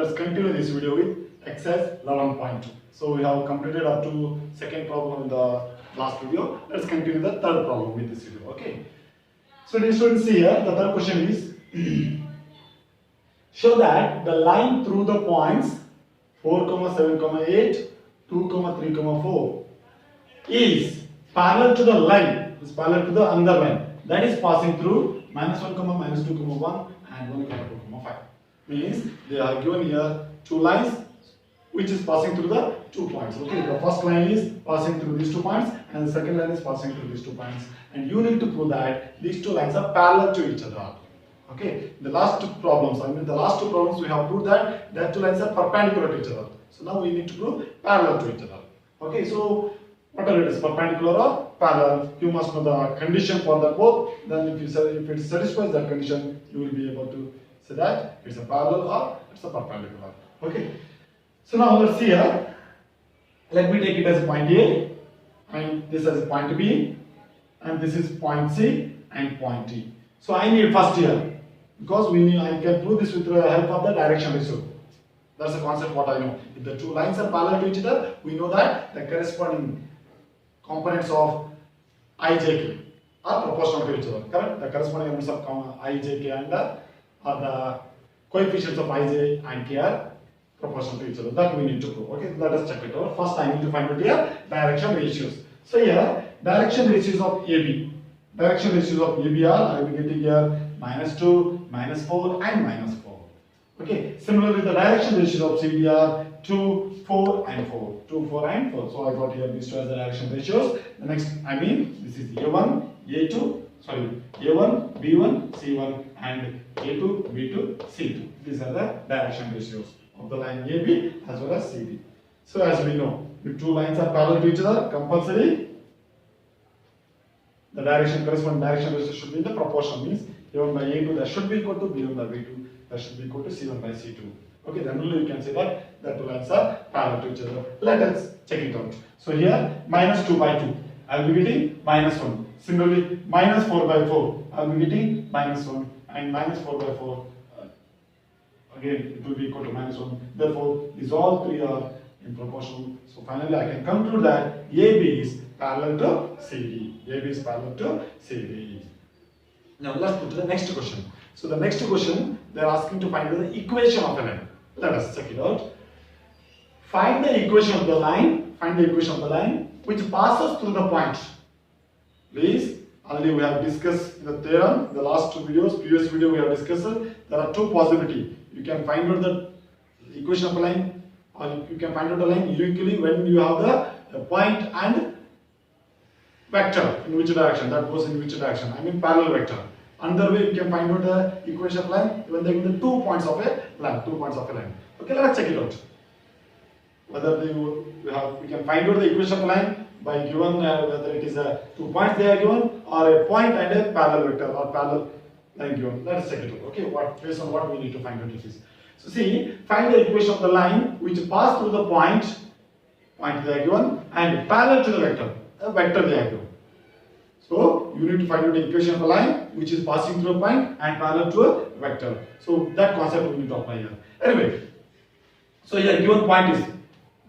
Let's continue this video with exercise 11.2. So we have completed up to second problem in the last video. Let's continue the third problem with this video. Okay. So dear students, see here the third question is show that the line through the points 4, 7, 8, 2, 3, 4 is parallel to the line, is parallel to the another line that is passing through -1, -2, 1 and 1, 2, 5. Means they are given here two lines which is passing through the 2 points. Okay, the first line is passing through these 2 points and the second line is passing through these 2 points, and you need to prove that these two lines are parallel to each other. Okay, the last two problems, we have proved that two lines are perpendicular to each other. So now we need to prove parallel to each other. Okay, so whatever it is, perpendicular or parallel, you must know the condition for the both. Then if it satisfies that condition, you will be able to say that it's a parallel or it's a perpendicular. Okay, so now let's see here. Let me take it as point A, and this as point B, and this is point C and point D. So I need first here, because I can prove this with the help of the direction ratio. That's the concept what I know. If the two lines are parallel to each other, we know that the corresponding components of I, J, K are proportional to each other. Correct? The corresponding elements of I, J, K and are the coefficients of I, J and K are proportional to each other. That we need to prove. Okay, let us check it out. First, I need to find out here direction ratios. So here, direction ratios of AB. Direction ratios of AB are, I will be getting here -2, -4 and -4. Okay, similarly the direction ratios of CD are 2, 4 and 4. 2, 4 and 4. So I got here these two as the direction ratios. The next, this is A1, A1, B1, C1 and A2, B2, C2. These are the direction ratios of the line AB as well as CD. So as we know, if two lines are parallel to each other, compulsory the corresponding direction ratio should be in the proportion, means A1 by A2 that should be equal to B1 by B2 that should be equal to C1 by C2. Okay, then only you can say that the two lines are parallel to each other. Let us check it out. So here -2 by 2, I will be getting -1. Similarly, -4 by 4, I will be getting -1, and -4 by 4 again it will be equal to -1. Therefore, these all three are in proportion. So finally, I can conclude that AB is parallel to CD. AB is parallel to CD. Now let's put to the next question. So the next question, they are asking to find the equation of a line. Let us check it out. Find the equation of the line. Find the equation of the line which passes through the point. Please, already we have discussed in the theorem, the last two videos, previous video we have discussed. There are two possibilities. You can find out the equation of a line, or you can find out the line uniquely when you have the point and vector in which direction, that goes in which direction, I mean parallel vector. Another way you can find out the equation of line when they give the 2 points of a line, 2 points of a line. Okay, let's check it out. Whether we can find out the equation of line by given whether it is 2 points they are given or a point and a parallel vector or parallel line given. Let's check it out. Okay, based on what we need to find out it is. So see, find the equation of the line which pass through the point they are given and parallel to the vector they are given. So you need to find out the equation of a line which is passing through a point and parallel to a vector. So that concept we need to apply here. Anyway, so here given point is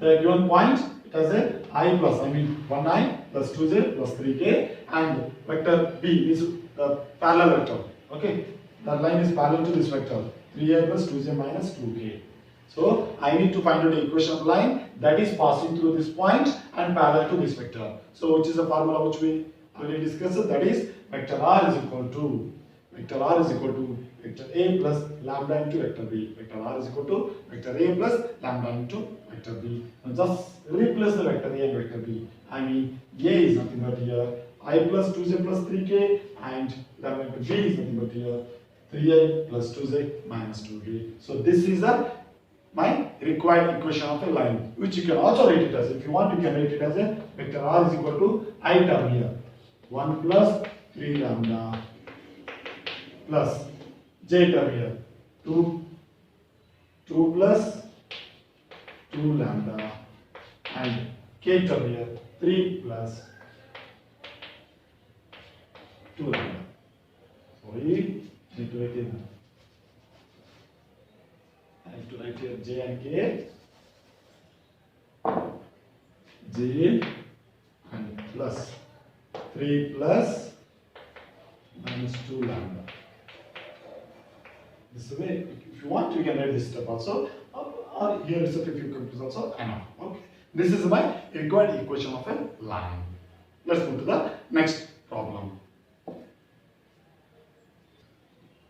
the given point. It has a I plus, 1i plus 2j plus 3k, and vector b is the parallel vector. Okay, that line is parallel to this vector 3i plus 2j minus 2k. So I need to find out the equation of line that is passing through this point and parallel to this vector. So which is the formula which we already discussed, that is vector r is equal to vector a plus lambda into vector b. Vector r is equal to vector a plus lambda into vector b. Now just replace the vector a and vector b. A is nothing but here I plus 2j plus 3k, and lambda into b is nothing but here 3i plus 2j minus 2k. So this is my required equation of a line, which you can also write it as, if you want, you can write it as a vector r is equal to I term here 1 plus 3 lambda plus j term here 2 plus 2 lambda and k term here 3 plus 2 lambda. So we need to write in have to write here j and k. J and plus 3 plus minus 2 lambda. This way, if you want, you can write this step also, or here itself if you confuse also enough. Okay. This is my required equation of a line. Let's move to the next problem.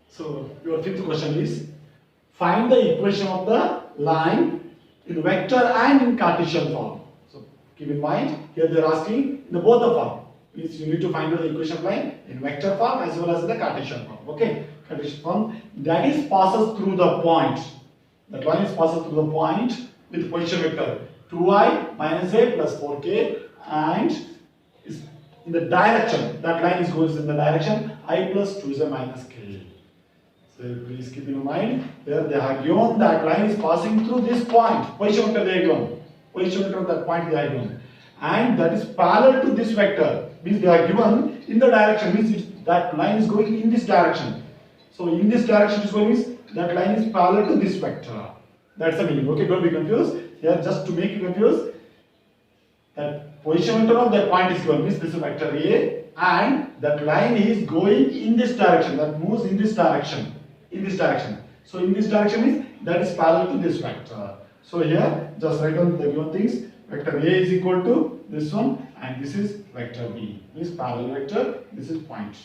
So your fifth question is, find the equation of the line in vector and in Cartesian form. So keep in mind, here they are asking in the both the form. Means you need to find out the equation of line in vector form as well as in the Cartesian form. Okay, Cartesian form, that is passes through the point. That line is passes through the point with position vector 2I minus a plus 4k, and is in the direction, that line is goes in the direction I plus 2j minus k. So please keep in mind, here they have given that line is passing through this point, position vector they are given, position vector of that point they are given, and that is parallel to this vector, means they are given in the direction, means that line is going in this direction. So in this direction is going, means that line is parallel to this vector. That's the meaning. Okay, don't be confused. Here just to make you confused, that position vector of that point is given, means this is vector A, and that line is going in this direction, that moves in this direction. In this direction. So in this direction means that is parallel to this vector. So here just write down the given things. Vector A is equal to this one, and this is vector B. This parallel vector, this is point.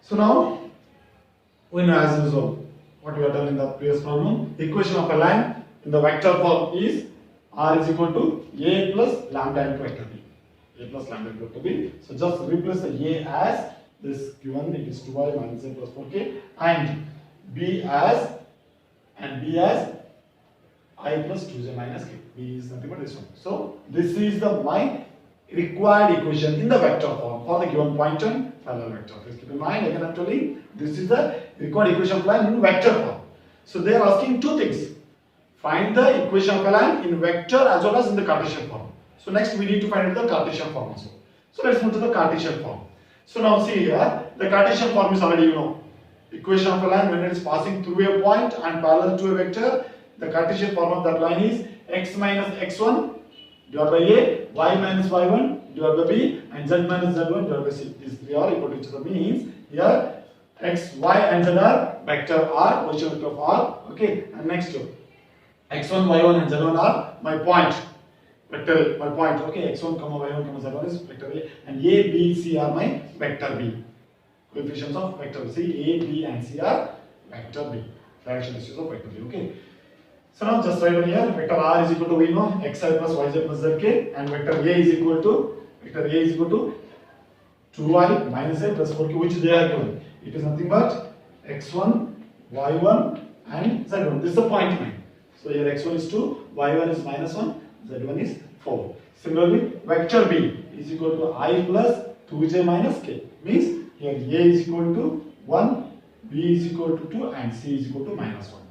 So now we know as usual what we have done in the previous problem. Equation of a line in the vector form is R is equal to A plus lambda into vector B. A plus lambda into vector B. So just replace the A as this given, it is 2I minus a plus 4k, and B as I plus 2j minus k. B is nothing but this one. So this is the my required equation in the vector form for the given point and parallel vector. Please keep in mind, again I'm telling, this is the required equation of line in vector form. So they are asking two things. Find the equation of a line in vector as well as in the Cartesian form. So next we need to find out the Cartesian form also. So let's move to the Cartesian form. So now see here, the Cartesian form is already you know. Equation of a line when it is passing through a point and parallel to a vector, the Cartesian form of that line is x minus x1 divided by a, y minus y1 divided by b, and z minus z1 divided by c. These three are equal to each other, means here x, y and z are vector r, position vector of r. Okay, and next to x1, y1 and z1 are my point. Vector, my point, okay, x1, y1, z1 is vector A, and A, B, C are my vector B. Coefficients of vector B. See, A, B and C are vector B. Direction distance of vector B, okay. So now just write down here, vector R is equal to, we know, xi plus yz plus zk, and vector A is equal to 2I minus a plus 4k, which they are given. It is nothing but x1, y1 and z1. This is the point line. So here x1 is 2, y1 is minus 1, z1 is 4. Similarly, vector B is equal to I plus 2j minus k. Means here A is equal to 1, B is equal to 2 and C is equal to minus 1.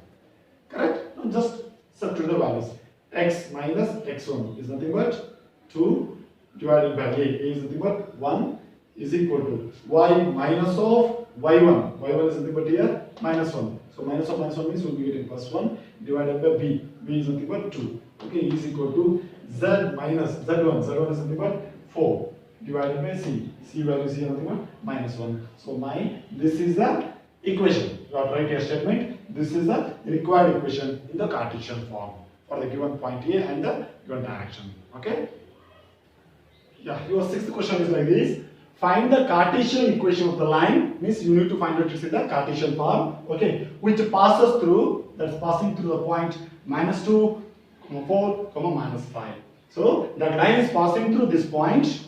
Correct? Now just substitute the values. X minus x1 is nothing but 2 divided by A. A is nothing but 1 is equal to y minus of y1. Y1 is nothing but here minus 1. So minus of minus 1 means we will be getting plus 1 divided by B. B is nothing but 2. Okay, is equal to Z minus Z1. Z1 is nothing but 4 divided by C. C value is here nothing but minus 1. So this is the equation. You have to write a statement. This is the required equation in the Cartesian form for the given point A and the given direction. Okay. Yeah, your sixth question is like this. Find the Cartesian equation of the line, means you need to find out it's in the Cartesian form, okay, which passes through, that's passing through the point minus 2, 4, minus 5. So that line is passing through this point,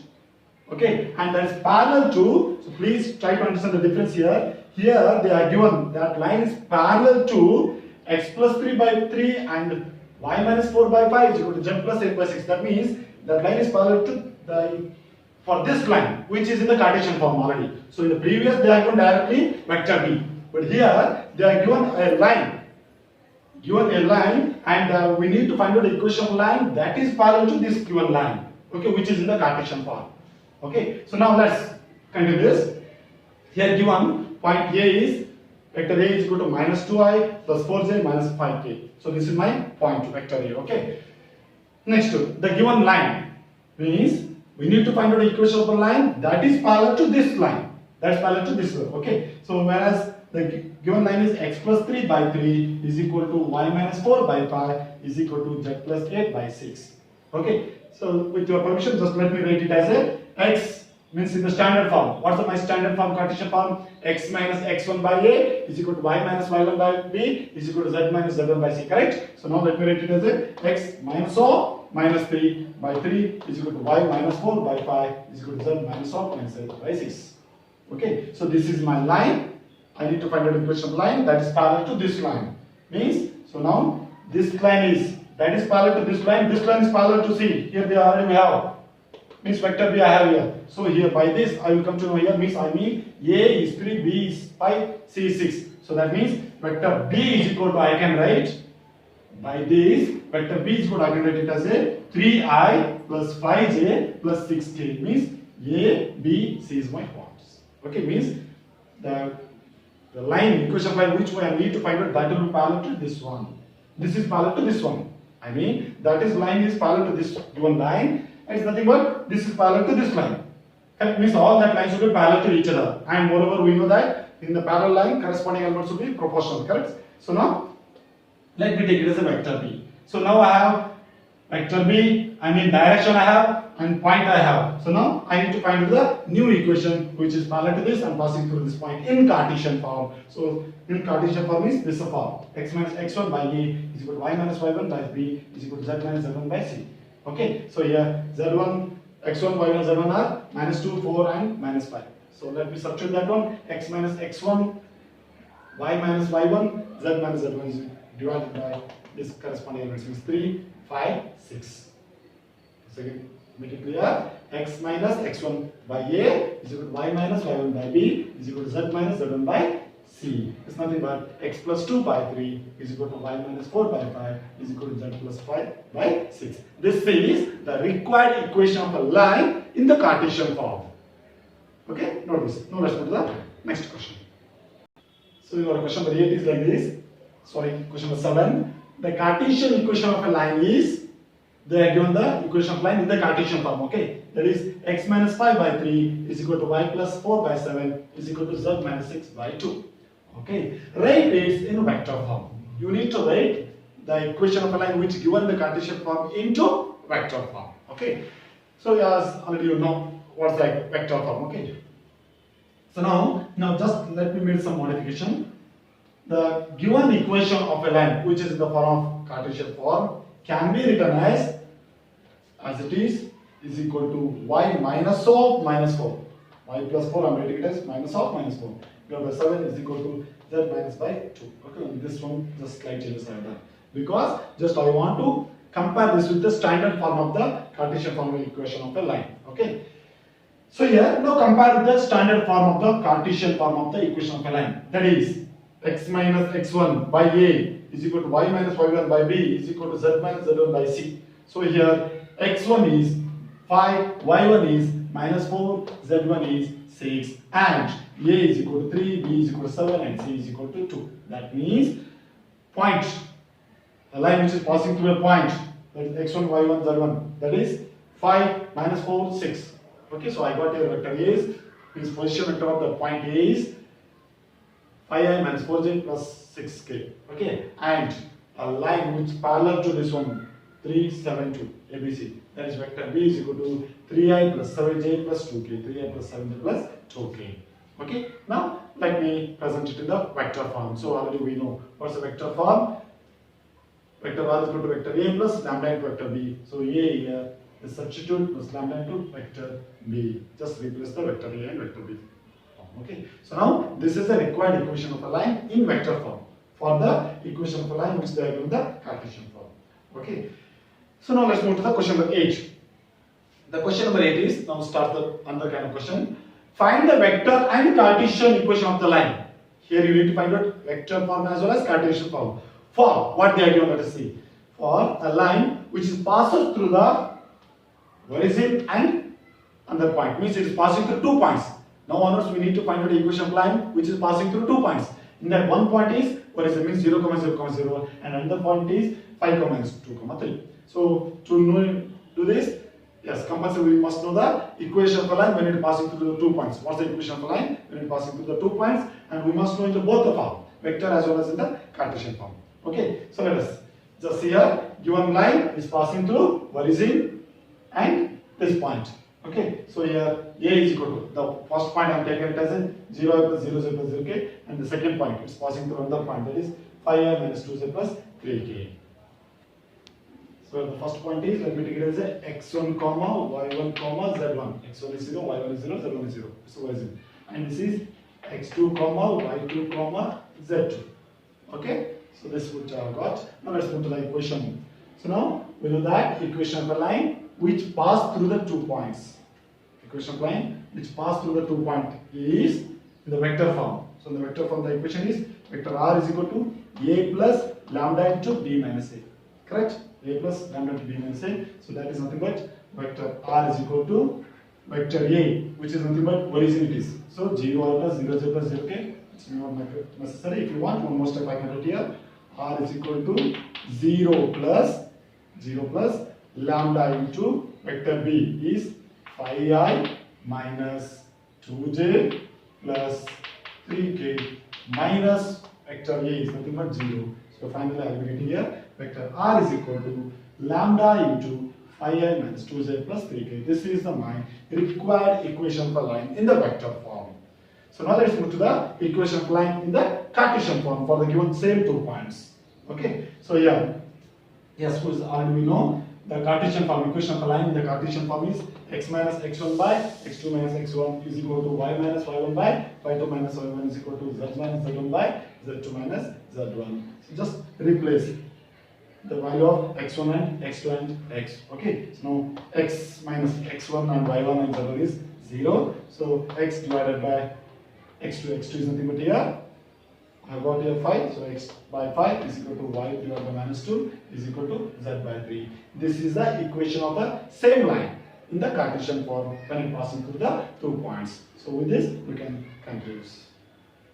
okay, and that is parallel to, so please try to understand the difference here. Here they are given that line is parallel to x plus 3 by 3 and y minus 4 by 5 is equal to z plus 8 by 6. That means that line is parallel to the for this line, which is in the Cartesian form already. So in the previous they are given directly vector B, but here they are given a line, and we need to find out the equation of line that is parallel to this given line, okay, which is in the Cartesian form. Okay, so now let's continue this. Here given point A is Vector A is equal to minus 2i plus 4j minus 5k. So this is my point vector A. Okay. Next, the given line means we need to find out the equation of a line that is parallel to this line. That's parallel to this one. Okay. So whereas the given line is x plus 3 by 3 is equal to y minus 4 by 5 is equal to z plus 8 by 6. Okay. So with your permission, just let me write it as a x means in the standard form. What's my standard form, Cartesian form? X minus x1 by a is equal to y minus y1 by b is equal to z minus z1 by c. Correct? So now let me write it as a x minus o minus 3 by 3 is equal to y minus 4 by 5 is equal to z minus o minus z by 6. Okay. So this is my line. I need to find out the equation of line that is parallel to this line. Means, so now this line is, that is parallel to this line is parallel to C. Here they already we have. Means vector B I have here. So here by this I will come to know here means I mean A is 3, B is 5, C is 6. So that means vector B is equal to, I can write by this vector B is equal to, I can write it as a 3i plus 5j plus 6k means A, B, C is my points. Okay, means the line, equation of line which way I need to find out that will be parallel to this one. This is parallel to this one. I mean that is line is parallel to this given line. It's nothing but this is parallel to this line. That means all that lines should be parallel to each other. And moreover, we know that in the parallel line, corresponding elements should be proportional. Correct? So now, let me take it as a vector B. So now I have vector B, I mean direction I have and point I have. So now I need to find the new equation which is parallel to this and passing through this point in Cartesian form. So in Cartesian form is this form. X minus x1 by A is equal to y minus y1 by B is equal to z minus z1 by C. Okay, so here z1, x1, y1, z1 are minus 2, 4 and minus 5. So let me substitute that one. X minus x1, y minus y1, z minus z1 is divided by this corresponding elements means 3, 5, 6. So again, make it clear. X minus x1 by A is equal to y minus y1 by B is equal to z minus z1 by C. It's nothing but x plus 2 by 3 is equal to y minus 4 by 5 is equal to z plus 5 by 6. This is the required equation of a line in the Cartesian form. Okay, note this. Now let's go to the next question. So your question number 8 is like this. Sorry, question number 7. The Cartesian equation of a line is, they are given the equation of line in the Cartesian form. Okay, that is x minus 5 by 3 is equal to y plus 4 by 7 is equal to z minus 6 by 2. Okay, write it in vector form. You need to write the equation of a line which given the Cartesian form into vector form. Okay, so as already you know what's the vector form. Okay, so now just let me make some modification. The given equation of a line which is in the form of Cartesian form can be written as it is equal to y minus of minus 4. Y plus 4 I am writing it as minus of minus 4. By 7 is equal to z minus by 2. Okay, and this one just slight changes I have done. Because just I want to compare this with the standard form of the Cartesian form equation of a line. Okay. So here now compare with the standard form of the Cartesian form of the equation of a line. That is x minus x1 by A is equal to y minus y1 by B is equal to z minus z1 by C. So here x1 is 5, y1 is minus 4, z1 is 6 and A is equal to 3, B is equal to 7 and C is equal to 2. That means point, a line which is passing through a point, that is x1, y1, z1, that is 5 minus 4, 6. Okay, so I got here vector A is, means position vector of the point A is 5i minus 4j plus 6k. Okay, and a line which parallel to this one 3, 7, 2 ABC, that is vector B is equal to 3i plus 7j plus 2k, 3i plus 7j plus 2k. Okay, now let me present it in the vector form. So already we know what's the vector form. Vector R is equal to vector A plus lambda into vector B. So A here is substitute plus lambda into vector B. Just replace the vector A and vector B. Okay, so now this is the required equation of a line in vector form for the equation of a line which they are given the Cartesian form. Okay, so now let's move to the question number 8. The question number 8 is, now start the another kind of question. Find the vector and Cartesian equation of the line. Here you need to find out vector form as well as Cartesian form. For what they are given, let us see. For a line which is passes through the origin and another point, means it is passing through 2 points. Now onwards we need to find out the equation of line which is passing through 2 points. In that one point is horizon means 0, 0, 0, and another point is 5, 2, 3. So to do this, yes, compulsory we must know the equation of a line when it passing through the 2 points. What's the equation of a line when it passing through the 2 points? And we must know into both the form, vector as well as in the Cartesian form. Okay, so let us just see here, given line is passing through origin and this point. Okay, so here A is equal to, the first point I am taking it as a 0 plus 0, 0 plus 0k, and the second point is passing through another point, that is 5i minus 2z plus 3k. So the first point is, let me take it as a x1 comma y1 comma z1. x1 is 0, y1 is 0, z1 is 0. So origin. And this is x2 comma y2 comma z2. Okay, so this which I have got. Now let's move to the equation. So now we know that equation of a line which pass through the 2 points. Equation of line which pass through the 2 point is in the vector form. So in the vector form the equation is vector r is equal to a plus lambda into b minus a. Correct? A plus lambda into b minus a. So that is nothing but vector r is equal to vector a, which is nothing but origin it is. So 0 plus 0, 0 plus 0k. It's not necessary. If you want, one more step I can write here. R is equal to 0 plus lambda into vector b is 5i minus 2j plus 3k minus vector a is nothing but 0. So finally I will be getting here vector r is equal to lambda into 5i minus 2z plus 3k. This is the my required equation for line in the vector form. So now let's move to the equation of line in the Cartesian form for the given same 2 points. Okay, so here, yes, already we know the Cartesian form, equation of a line in the Cartesian form is x minus x1 by x2 minus x1 is equal to y minus y1 by y2 minus y1 is equal to z minus z1 by z2 minus z1. So just replace the value of x1 and x2 and x. Okay, so now x minus x1 and y1 and z1 is 0. So x divided by x2 is nothing but here. I have got here 5, so x by 5 is equal to y divided by minus 2 is equal to z by 3. This is the equation of the same line in the Cartesian form when it passing through the 2 points. So with this we can conclude.